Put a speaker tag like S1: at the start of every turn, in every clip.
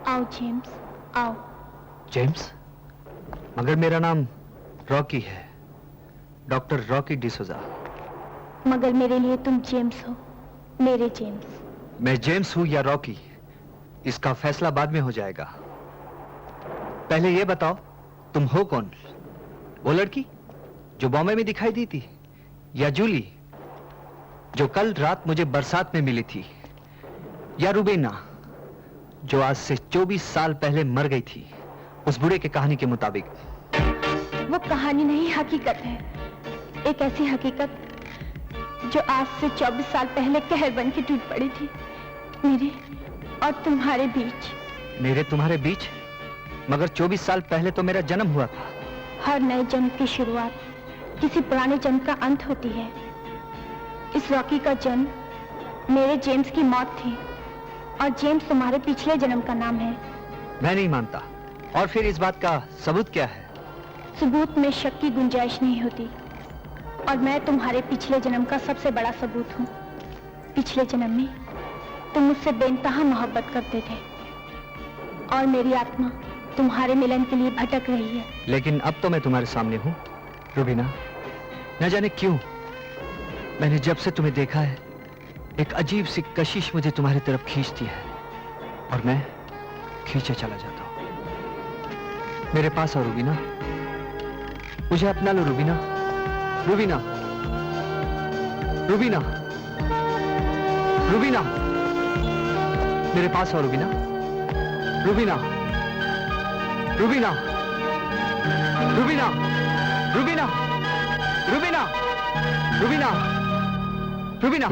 S1: आओ जेम्स, आओ।
S2: जेम्स? मगर मेरा नाम रॉकी है, डॉक्टर रॉकी डिसोजा।
S1: मगर मेरे लिए तुम जेम्स हो, मेरे जेम्स।
S2: मैं जेम्स हूं या रॉकी, इसका फैसला बाद में हो जाएगा। पहले ये बताओ, तुम हो कौन? वो लड़की जो बॉम्बे में दिखाई दी थी, या जूली जो कल रात मुझे बरसात में मिली थी, या रुबीना जो आज से 24 साल पहले मर गई थी, उस बूढ़े की कहानी के मुताबिक?
S1: वो कहानी नहीं, हकीकत है। एक ऐसी हकीकत जो आज से 24 साल पहले कहर बन के टूट पड़ी थी, मेरे और तुम्हारे बीच।
S2: मेरे तुम्हारे बीच? मगर 24 साल पहले तो मेरा जन्म हुआ था।
S1: हर नए जन्म की शुरुआत किसी पुराने जन्म का अंत होती है। इस रॉकी का जन्म मेरे जेम्स की मौत थी, और जेम्स तुम्हारे पिछले जन्म का नाम है।
S2: मैं नहीं मानता। और फिर इस बात का सबूत क्या है?
S1: सबूत में शक की गुंजाइश नहीं होती, और मैं तुम्हारे पिछले जन्म का सबसे बड़ा सबूत हूँ। पिछले जन्म में तुम मुझसे बेइंतहा मोहब्बत करते थे, और मेरी आत्मा तुम्हारे मिलन के लिए भटक रही है।
S2: लेकिन अब तो मैं तुम्हारे सामने हूँ, रुबीना। न जाने क्यों मैंने जब से तुम्हें देखा है, एक अजीब सी कशिश मुझे तुम्हारी तरफ खींचती है, और मैं खींचे चला जाता हूँ। मेरे पास आओ रुबीना, मुझे अपना लो रुबीना। रुबीना, रुबीना, रुबीना, मेरे पास आओ रुबीना। रुबीना, रुबीना, रुबीना, रुबीना, रुबीना, रुबीना, रुबीना।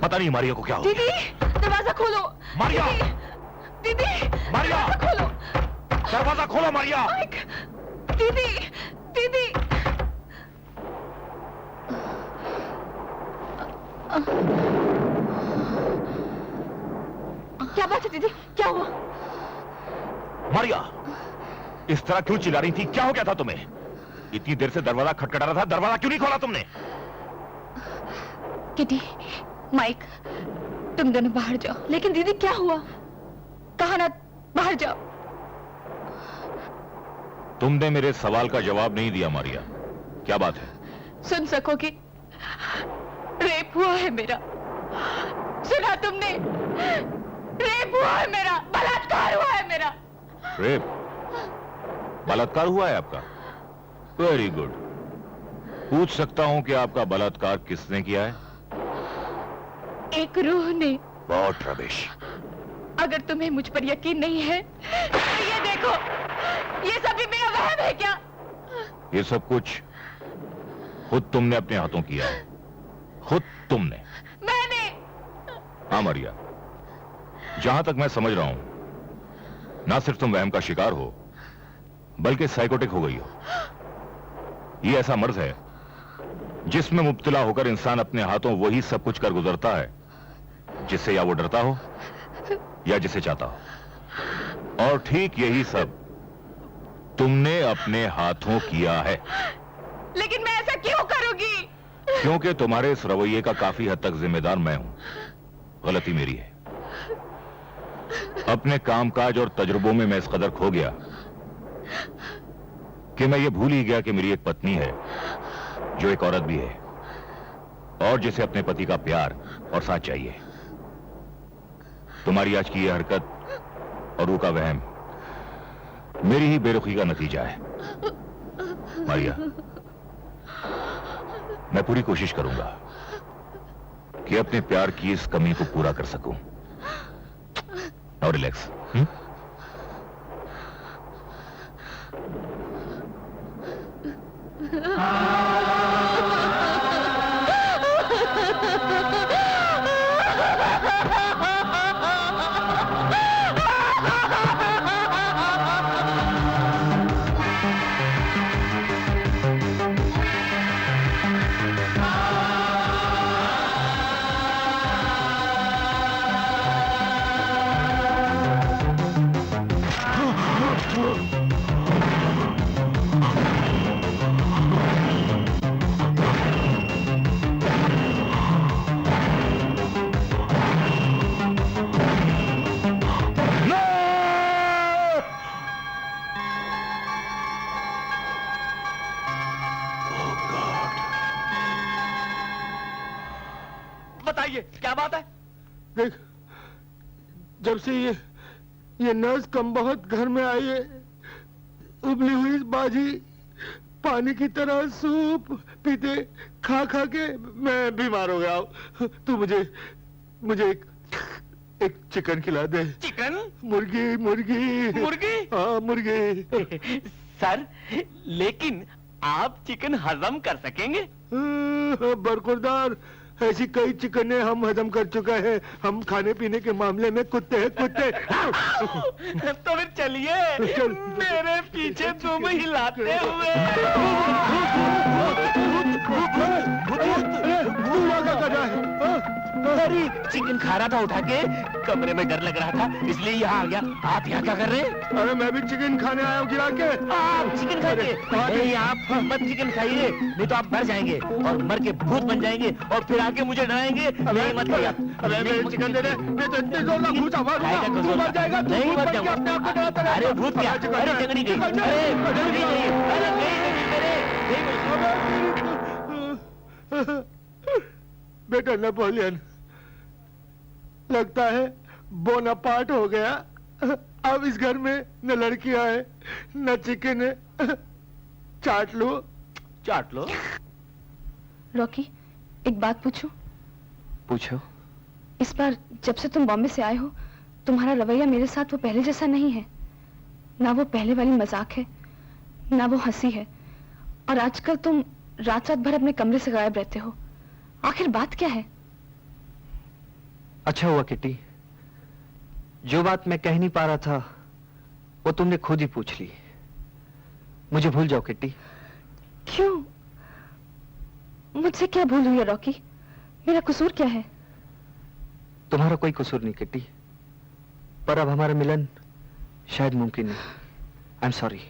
S3: पता नहीं मारिया को क्या हो गया।
S4: दीदी दरवाजा खोलो।
S3: मारिया!
S4: दीदी
S3: मारिया!
S4: दरवाजा खोलो।
S3: दरवाजा खोलो मारिया!
S4: माइक! दीदी दीदी क्या बात है दीदी, क्या हुआ?
S3: मारिया, इस तरह क्यों चिल्ला रही थी? क्या हो गया था तुम्हें? इतनी देर से दरवाजा खटखटा रहा था, दरवाजा क्यों नहीं खोला तुमने?
S4: किटी, माइक, तुम दोनों बाहर जाओ। लेकिन दीदी क्या हुआ? कहा ना बाहर जाओ।
S3: तुमने मेरे सवाल का जवाब नहीं दिया मारिया। क्या बात है?
S4: सुन सकोगे? रेप हुआ है मेरा। सुना तुमने? रेप हुआ है मेरा, बलात्कार हुआ है मेरा।
S3: रेप? बलात्कार हुआ है आपका? Very good. पूछ सकता हूं कि आपका बलात्कार किसने किया है?
S4: एक रूह ने।
S3: बहुत रबिश।
S4: अगर तुम्हें मुझ पर यकीन नहीं है तो ये देखो, ये सब भी मेरा वहम है क्या?
S3: ये सब कुछ खुद तुमने अपने हाथों किया है। खुद तुमने।
S4: मैंने।
S3: हाँ मारिया, जहां तक मैं समझ रहा हूं, ना सिर्फ तुम वहम का शिकार हो, बल्कि साइकोटिक हो गई हो। ये ऐसा मर्ज है जिसमें मुब्तला होकर इंसान अपने हाथों वही सब कुछ कर गुजरता है जिससे या वो डरता हो या जिसे चाहता हो। और ठीक यही सब तुमने अपने हाथों किया है।
S4: लेकिन मैं ऐसा क्यों करूंगी?
S3: क्योंकि तुम्हारे इस रवैये का काफी हद तक जिम्मेदार मैं हूं। गलती मेरी है। अपने कामकाज और तजुर्बों में मैं इस कदर खो गया कि मैं ये भूल ही गया कि मेरी एक पत्नी है जो एक औरत भी है और जिसे अपने पति का प्यार और साथ चाहिए। तुम्हारी आज की यह हरकत और रूह का वहम मेरी ही बेरुखी का नतीजा है। मारिया, मैं पूरी कोशिश करूंगा कि अपने प्यार की इस कमी को पूरा कर सकूं। और रिलैक्स।
S5: बताइए क्या बात है?
S6: देख, जब से ये नर्स कम बहुत घर में आई है, उबली हुई बाजी पानी की तरह सूप पीते खा खा के मैं बीमार हो गया हूँ। तू मुझे एक चिकन खिला दे।
S5: चिकन?
S6: मुर्गी मुर्गी
S5: मुर्गी?
S6: हाँ मुर्गी।
S5: सर, लेकिन आप चिकन हजम कर सकेंगे?
S6: बरखुरदार, ऐसी कई चिकने हम हजम कर चुके हैं। हम खाने पीने के मामले में कुत्ते हैं, कुत्ते।
S5: तो फिर चलिए मेरे पीछे तुम हिलाते हुए। अरे चिकन खा रहा था उठा के, कमरे में डर लग रहा था इसलिए यहाँ आ गया। आप यहाँ क्या कर रहे हैं?
S6: अरे मैं भी चिकन खाने आया हूँ गिरा के।
S5: आप चिकन खाइए? नहीं, आप मत चिकन खाइए, नहीं तो आप मर जाएंगे और मर के भूत बन जाएंगे और फिर आके मुझे डराएंगे। नहीं मत खाइए आप।
S6: अरे मैं चिकन दे दे, मैं तो इतने जोर का घूसा मारूंगा, तू मर जाएगा। तू
S5: नहीं
S6: भूत
S5: मर
S6: बन के अपने आप को
S5: जाऊंगा।
S6: डराता रहेगा।
S5: अरे भूत क्या? अरे जंगली गई। अरे जंगली गई। अरे गई।
S6: बेटा नेपोलियन, लगता है बोनापार्ट हो गया। अब इस घर में न लड़कियां है न चिकन है। चाट लो।
S5: चाट लो।
S4: रॉकी, एक बात पूछूं?
S2: पूछो।
S4: इस बार जब से तुम बॉम्बे से आए हो, तुम्हारा रवैया मेरे साथ वो पहले जैसा नहीं है। ना वो पहले वाली मजाक है, ना वो हंसी है, और आजकल तुम रात रात भर अपने कमरे से गायब रहते हो। आखिर बात क्या है?
S2: अच्छा हुआ किट्टी, जो बात मैं कह नहीं पा रहा था वो तुमने खुद ही पूछ ली। मुझे भूल जाओ किट्टी।
S4: क्यों? मुझसे क्या भूल हुई है रॉकी? मेरा कसूर क्या है?
S2: तुम्हारा कोई कसूर नहीं किट्टी, पर अब हमारा मिलन शायद मुमकिन नहीं। I am sorry.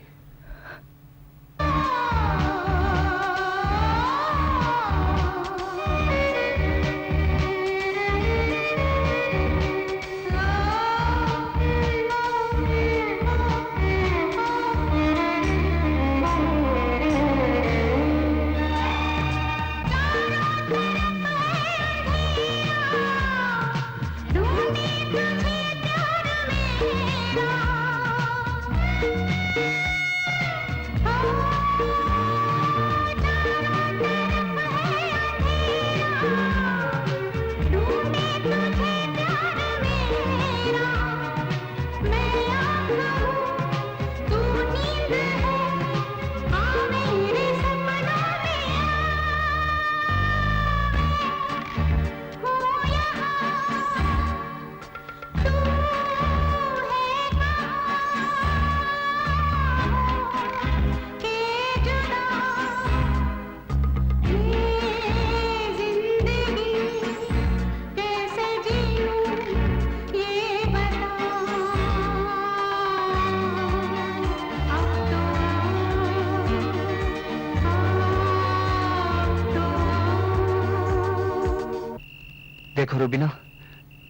S2: देखो रूबीना,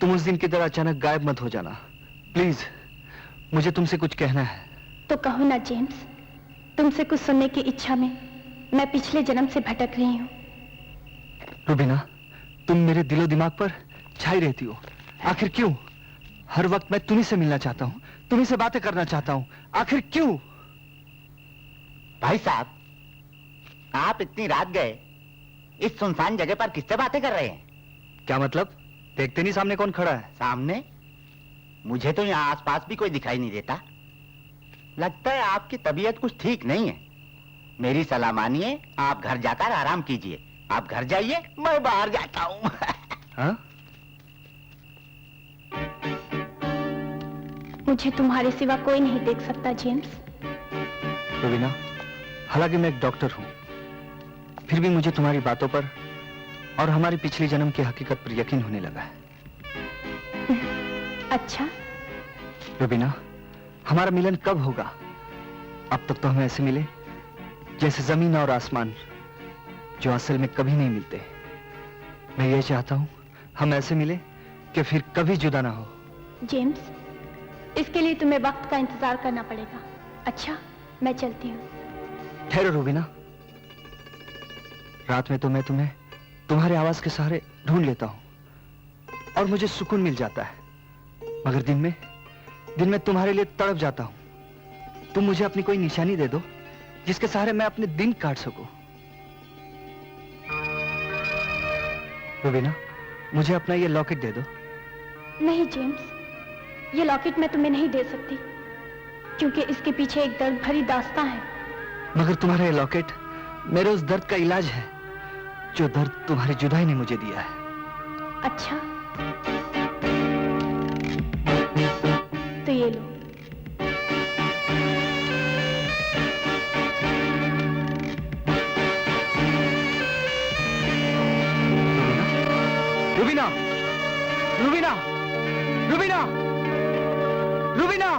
S2: तुम उस दिन की तरह अचानक गायब मत हो जाना प्लीज। मुझे तुमसे कुछ कहना है।
S1: तो कहो ना जेम्स, तुमसे कुछ सुनने की इच्छा में मैं पिछले जन्म से भटक रही हूँ।
S2: रूबीना, तुम मेरे दिलो दिमाग पर छाई रहती हो। आखिर क्यों? हर वक्त मैं तुम्ही से मिलना चाहता हूँ, तुम्ही से बातें करना चाहता हूँ। आखिर क्यों?
S7: भाई साहब, आप इतनी रात गए इस सुनसान जगह पर किससे बातें कर रहे हैं?
S2: क्या मतलब? देखते नहीं सामने कौन खड़ा है?
S7: सामने? मुझे तो यहाँ आसपास भी कोई दिखाई नहीं देता। लगता है आपकी तबीयत कुछ ठीक नहीं है। मेरी सलाह मानिए, आप घर जाकर आराम कीजिए। आप घर जाइए, मैं बाहर जाता हूँ।
S2: हाँ?
S1: मुझे तुम्हारे सिवा कोई नहीं देख सकता जेम्स।
S2: रूबीना, हालांकि मैं एक डॉक्टर हूँ, फिर भी मुझे तुम्हारी बातों पर और हमारी पिछली जन्म की हकीकत पर यकीन होने लगा है।
S1: अच्छा,
S2: रूबीना, हमारा मिलन कब होगा? अब तक तो हम ऐसे मिले जैसे जमीन और आसमान, जो असल में कभी नहीं मिलते। मैं ये चाहता हूँ हम ऐसे मिले कि फिर कभी जुदा ना हो।
S1: जेम्स, इसके लिए तुम्हें वक्त का इंतजार करना पड़ेगा। अच्छा, मैं चलती हूँ।
S2: ठहरो रूबीना, रात में तो मैं तुम्हें तुम्हारे आवाज के सहारे ढूंढ लेता हूं और मुझे सुकून मिल जाता है, मगर दिन में तुम्हारे लिए तड़प जाता हूं। तुम मुझे अपनी कोई निशानी दे दो जिसके सहारे मैं अपने दिन काट सकूं। रूबीना, मुझे अपना ये लॉकेट दे दो।
S1: नहीं जेम्स, ये लॉकेट मैं तुम्हें नहीं दे सकती, क्योंकि इसके पीछे एक दर्द भरी दास्तां है।
S2: मगर तुम्हारा ये लॉकेट मेरे उस दर्द का इलाज है जो दर्द तुम्हारी जुदाई ने मुझे दिया है।
S1: अच्छा, तो ये लो।
S2: रूबीना, रूबीना, रूबीना, रूबीना,